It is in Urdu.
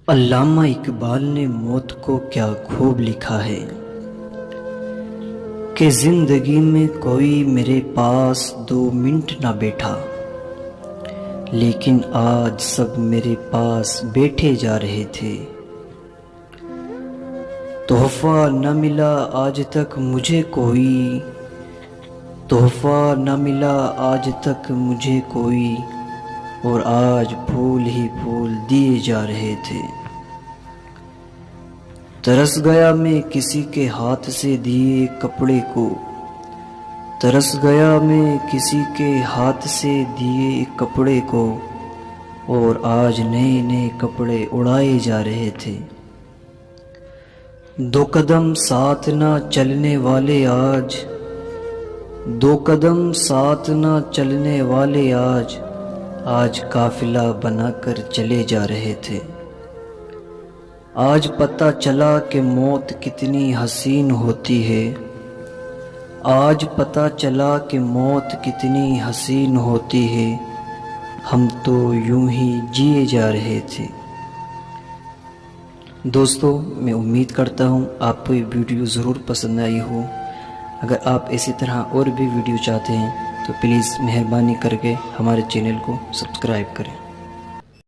علامہ اقبال نے موت کو کیا خوب لکھا ہے کہ زندگی میں کوئی میرے پاس 2 منٹ نہ بیٹھا، لیکن آج سب میرے پاس بیٹھے جا رہے تھے۔ تحفہ نہ ملا آج تک مجھے کوئی، تحفہ نہ ملا آج تک مجھے کوئی، اور آج پھول ہی پھول دیے جا رہے تھے۔ ترس گیا میں کسی کے ہاتھ سے دیے کپڑے کو، ترس گیا میں کسی کے ہاتھ سے دیے کپڑے کو، اور آج نئے نئے کپڑے اڑائے جا رہے تھے۔ 2 قدم ساتھ نہ چلنے والے آج، 2 قدم ساتھ نہ چلنے والے آج قافلہ بنا کر چلے جا رہے تھے۔ آج پتہ چلا کہ موت کتنی حسین ہوتی ہے، آج پتہ چلا کہ موت کتنی حسین ہوتی ہے، ہم تو یوں ہی جیے جا رہے تھے۔ دوستو، میں امید کرتا ہوں آپ کو یہ ویڈیو ضرور پسند آئی ہو۔ اگر آپ اسی طرح اور بھی ویڈیو چاہتے ہیں تو پلیز مہربانی کر کے ہمارے چینل کو سبسکرائب کریں۔